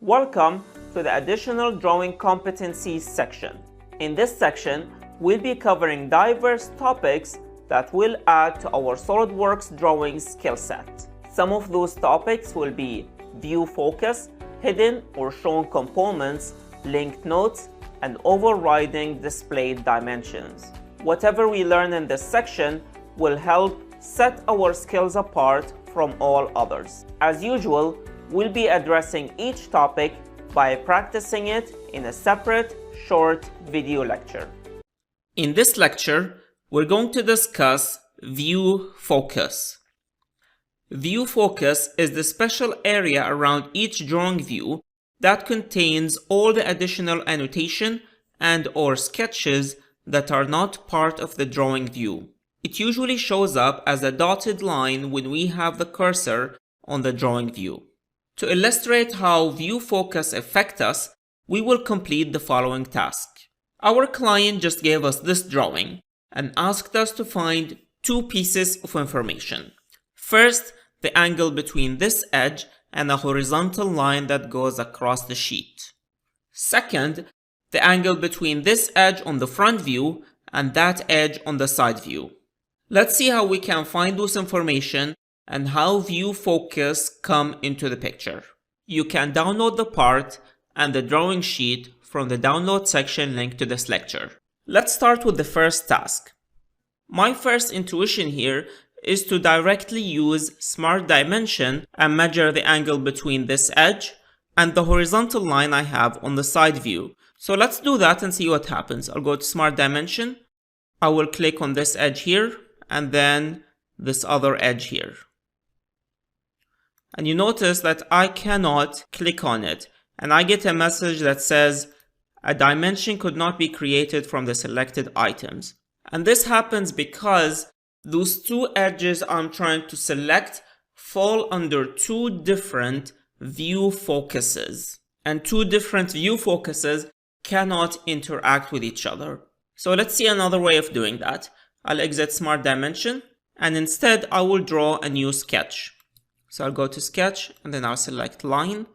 Welcome to the Additional Drawing Competencies section. In this section, we'll be covering diverse topics that will add to our SOLIDWORKS drawing skill set. Some of those topics will be view focus, hidden or shown components, linked notes, and overriding displayed dimensions. Whatever we learn in this section will help set our skills apart from all others. As usual, we'll be addressing each topic by practicing it in a separate, short video lecture. In this lecture, we're going to discuss view focus. View focus is the special area around each drawing view that contains all the additional annotation and/or sketches that are not part of the drawing view. It usually shows up as a dotted line when we have the cursor on the drawing view. To illustrate how view focus affects us, we will complete the following task. Our client just gave us this drawing and asked us to find two pieces of information. First, the angle between this edge and a horizontal line that goes across the sheet. Second, the angle between this edge on the front view and that edge on the side view. Let's see how we can find this information and how view focus come into the picture. You can download the part and the drawing sheet from the download section linked to this lecture. Let's start with the first task. My first intuition here is to directly use Smart Dimension and measure the angle between this edge and the horizontal line I have on the side view. So let's do that and see what happens. I'll go to Smart Dimension. I will click on this edge here and then this other edge here. And you notice that I cannot click on it and I get a message that says a dimension could not be created from the selected items. And this happens because those two edges I'm trying to select fall under two different view focuses. And two different view focuses cannot interact with each other. So let's see another way of doing that. I'll exit Smart Dimension and instead I will draw a new sketch. So I'll go to Sketch and then I'll select Line.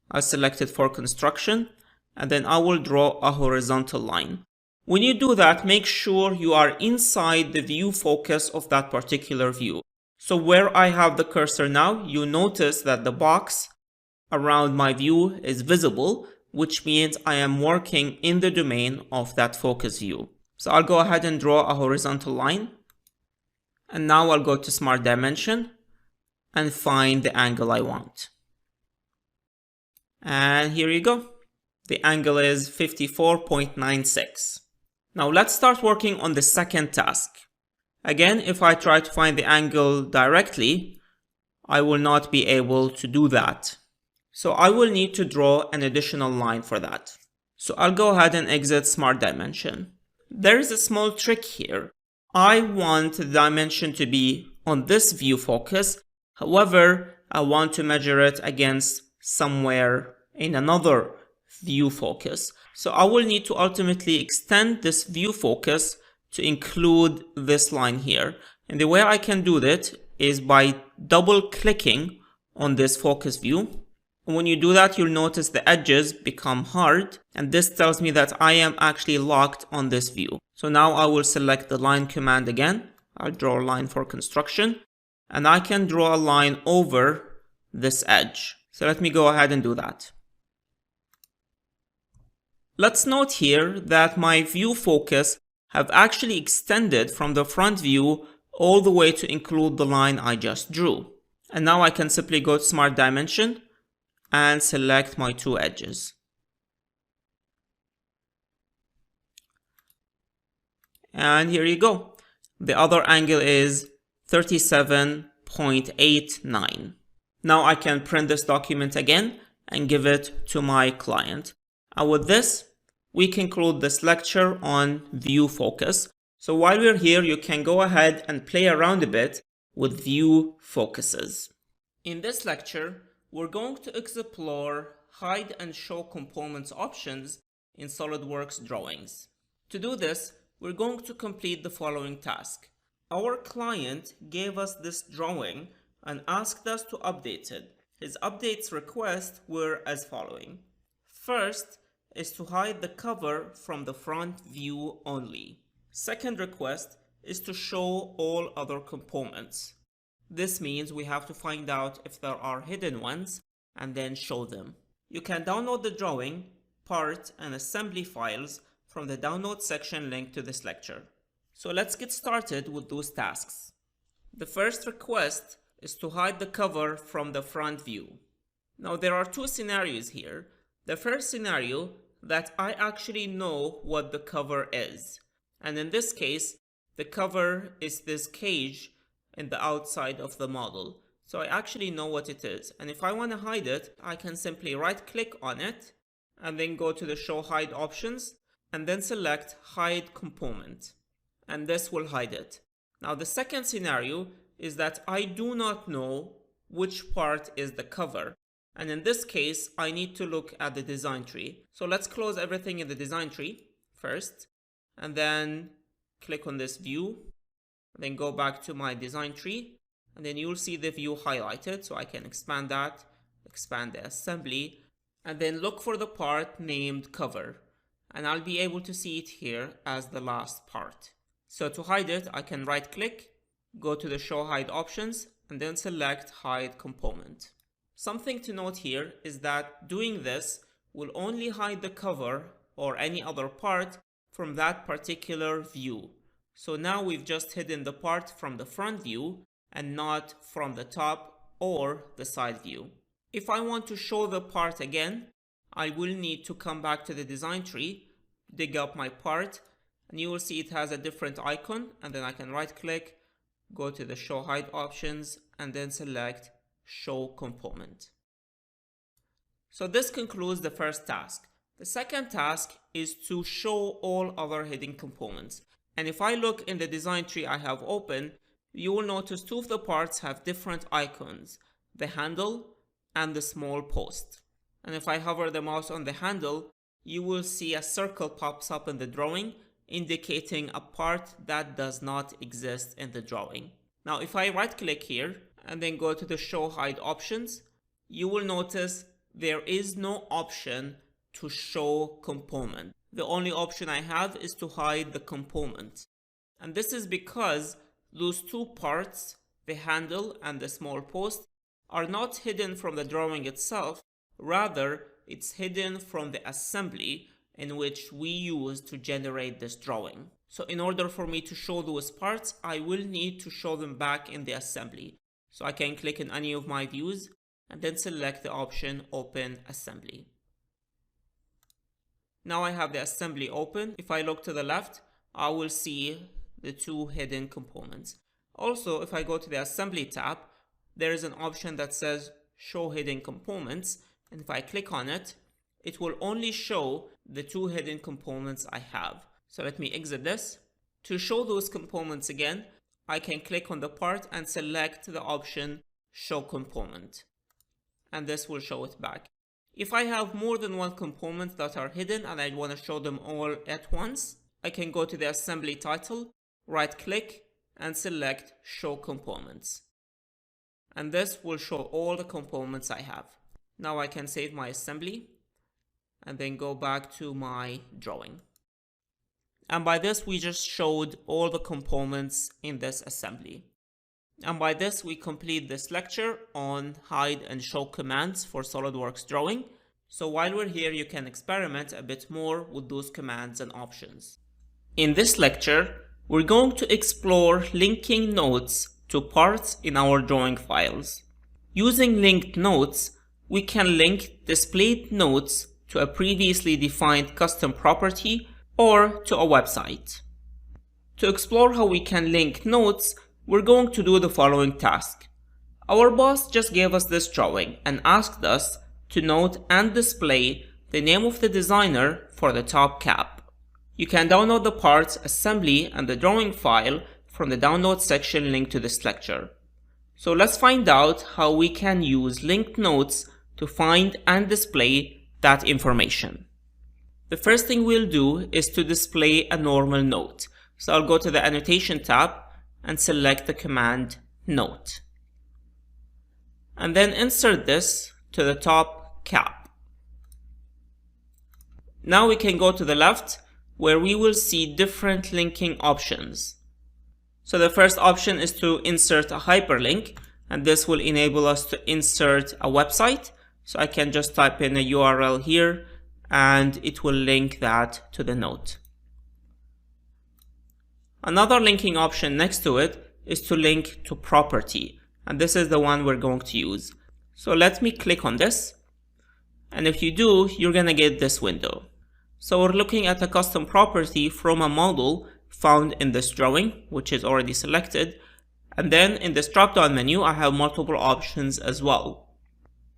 I'll select it for construction and then I will draw a horizontal line. When you do that, make sure you are inside the view focus of that particular view. So where I have the cursor now, you notice that the box around my view is visible, which means I am working in the domain of that focus view. So I'll go ahead and draw a horizontal line. And now I'll go to Smart Dimension and find the angle I want. And here you go. The angle is 54.96. Now let's start working on the second task. Again, if I try to find the angle directly, I will not be able to do that. So I will need to draw an additional line for that. So I'll go ahead and exit Smart Dimension. There is a small trick here. I want the dimension to be on this view focus. However, I want to measure it against somewhere in another view focus. So I will need to ultimately extend this view focus to include this line here. And the way I can do that is by double clicking on this focus view. And when you do that, you'll notice the edges become hard. And this tells me that I am actually locked on this view. So now I will select the line command again. I'll draw a line for construction. And I can draw a line over this edge. So let me go ahead and do that. Let's note here that my view focus have actually extended from the front view all the way to include the line I just drew. And now I can simply go to Smart Dimension and select my two edges. And here you go. The other angle is 37.89. Now I can print this document again and give it to my client. And with this, we conclude this lecture on view focus. So while we're here, you can go ahead and play around a bit with view focuses. In this lecture, we're going to explore hide and show components options in SOLIDWORKS drawings. To do this, we're going to complete the following task. Our client gave us this drawing and asked us to update it. His updates requests were as following. First is to hide the cover from the front view only. Second request is to show all other components. This means we have to find out if there are hidden ones and then show them. You can download the drawing, part, and assembly files from the download section linked to this lecture. So let's get started with those tasks. The first request is to hide the cover from the front view. Now there are two scenarios here. The first scenario, that I actually know what the cover is. And in this case, the cover is this cage in the outside of the model. So I actually know what it is. And if I want to hide it, I can simply right click on it and then go to the show hide options and then select hide component. And this will hide it. Now the second scenario is that I do not know which part is the cover. And in this case, I need to look at the design tree. So let's close everything in the design tree first, and then click on this view, then go back to my design tree, and then you'll see the view highlighted. So I can expand that, expand the assembly, and then look for the part named cover. And I'll be able to see it here as the last part. So to hide it, I can right click, go to the show hide options, and then select hide component. Something to note here is that doing this will only hide the cover or any other part from that particular view. So now we've just hidden the part from the front view and not from the top or the side view. If I want to show the part again, I will need to come back to the design tree, dig up my part, and you will see it has a different icon, and then I can right click, go to the show hide options, and then select show component. So this concludes the first task. The second task is to show all other hidden components. And if I look in the design tree I have open, you will notice two of the parts have different icons, the handle and the small post. And if I hover the mouse on the handle, you will see a circle pops up in the drawing indicating a part that does not exist in the drawing. Now if I right click here and then go to the show hide options, you will notice there is no option to show component. The only option I have is to hide the component. And this is because those two parts, the handle and the small post, are not hidden from the drawing itself. Rather, it's hidden from the assembly in which we use to generate this drawing. So in order for me to show those parts, I will need to show them back in the assembly. So I can click in any of my views and then select the option Open Assembly. Now I have the assembly open. If I look to the left, I will see the two hidden components. Also, if I go to the Assembly tab, there is an option that says Show Hidden Components. And if I click on it, it will only show the two hidden components I have. So let me exit this. To show those components again, I can click on the part and select the option Show Component. And this will show it back. If I have more than one component that are hidden and I want to show them all at once, I can go to the assembly title, right click, and select Show Components. And this will show all the components I have. Now I can save my assembly and then go back to my drawing. And by this, we just showed all the components in this assembly. And by this, we complete this lecture on hide and show commands for SOLIDWORKS Drawing. So while we're here, you can experiment a bit more with those commands and options. In this lecture, we're going to explore linking notes to parts in our drawing files. Using linked notes, we can link displayed notes to a previously defined custom property or to a website. To explore how we can link notes, we're going to do the following task. Our boss just gave us this drawing and asked us to note and display the name of the designer for the top cap. You can download the parts, assembly, and the drawing file from the download section linked to this lecture. So let's find out how we can use linked notes to find and display that information. The first thing we'll do is to display a normal note. So I'll go to the Annotation tab and select the command Note. and then insert this to the top cap. Now we can go to the left where we will see different linking options. So the first option is to insert a hyperlink, and this will enable us to insert a website. So I can just type in a URL here and it will link that to the note. Another linking option next to it is to link to property, and this is the one we're going to use. So let me click on this, and if you do, you're gonna get this window. So we're looking at a custom property from a model found in this drawing, which is already selected. And then in this drop-down menu, I have multiple options as well.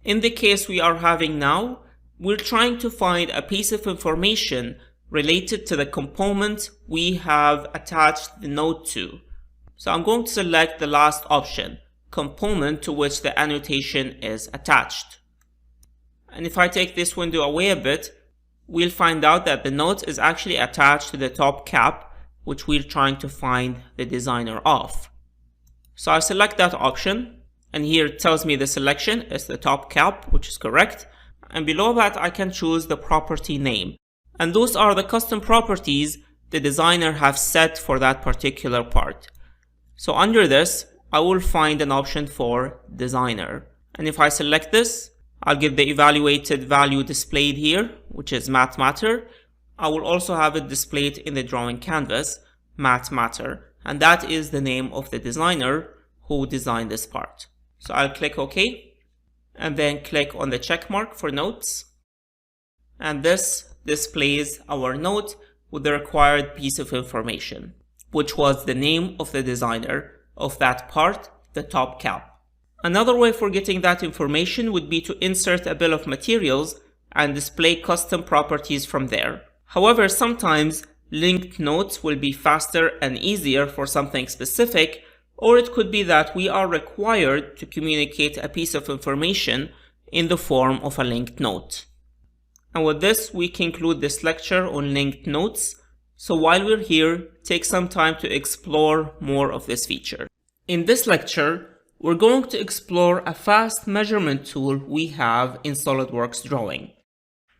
In the case we are having now, we're trying to find a piece of information related to the component we have attached the note to. So I'm going to select the last option, component to which the annotation is attached. And if I take this window away a bit, we'll find out that the note is actually attached to the top cap, which we're trying to find the designer of. So I select that option, and here it tells me the selection is the top cap, which is correct. And below that, I can choose the property name. And those are the custom properties the designer have set for that particular part. So under this, I will find an option for designer. And if I select this, I'll get the evaluated value displayed here, which is math matter. I will also have it displayed in the drawing canvas, math matter. And that is the name of the designer who designed this part. So I'll click OK, and then click on the check mark for notes. And this displays our note with the required piece of information, which was the name of the designer of that part, the top cap. Another way for getting that information would be to insert a bill of materials and display custom properties from there. However, sometimes linked notes will be faster and easier for something specific, or it could be that we are required to communicate a piece of information in the form of a linked note. And with this, we conclude this lecture on linked notes. So while we're here, take some time to explore more of this feature. In this lecture, we're going to explore a fast measurement tool we have in SOLIDWORKS Drawing.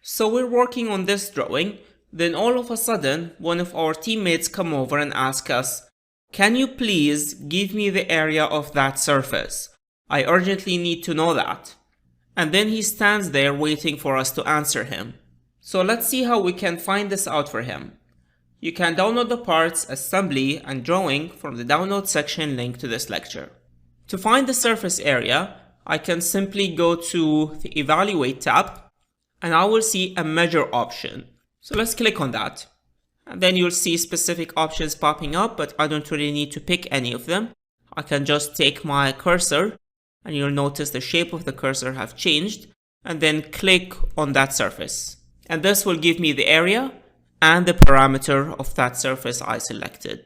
So we're working on this drawing, then all of a sudden, one of our teammates come over and ask us, "Can you please give me the area of that surface? I urgently need to know that." And then he stands there waiting for us to answer him. So let's see how we can find this out for him. You can download the parts, assembly, and drawing from the download section linked to this lecture. To find the surface area, I can simply go to the Evaluate tab, and I will see a Measure option. So let's click on that. And then you'll see specific options popping up, but I don't really need to pick any of them. I can just take my cursor, and you'll notice the shape of the cursor have changed, and then click on that surface. And this will give me the area and the parameter of that surface I selected.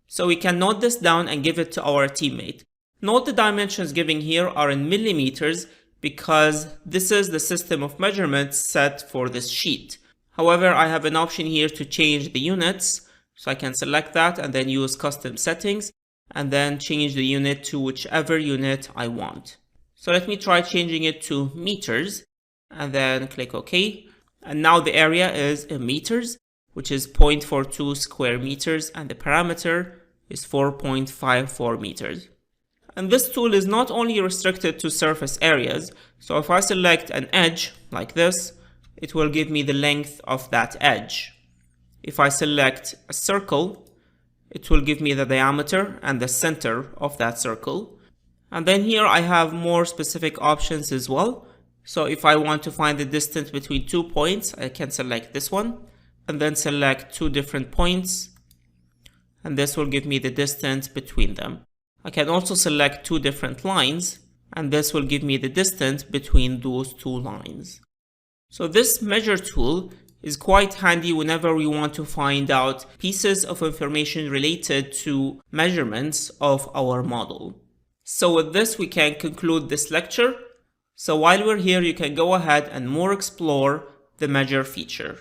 So we can note this down and give it to our teammate. Note the dimensions given here are in millimeters because this is the system of measurements set for this sheet. However, I have an option here to change the units, so I can select that and then use custom settings and then change the unit to whichever unit I want. So let me try changing it to meters and then click OK. And now the area is in meters, which is 0.42 square meters, and the parameter is 4.54 meters. And this tool is not only restricted to surface areas, so if I select an edge like this, it will give me the length of that edge. If I select a circle, it will give me the diameter and the center of that circle. And then here I have more specific options as well. So if I want to find the distance between 2 points, I can select this one and then select 2 different points. And this will give me the distance between them. I can also select 2 different lines, and this will give me the distance between those 2 lines. So this measure tool is quite handy whenever we want to find out pieces of information related to measurements of our model. So with this, we can conclude this lecture. So while we're here, you can go ahead and more explore the measure feature.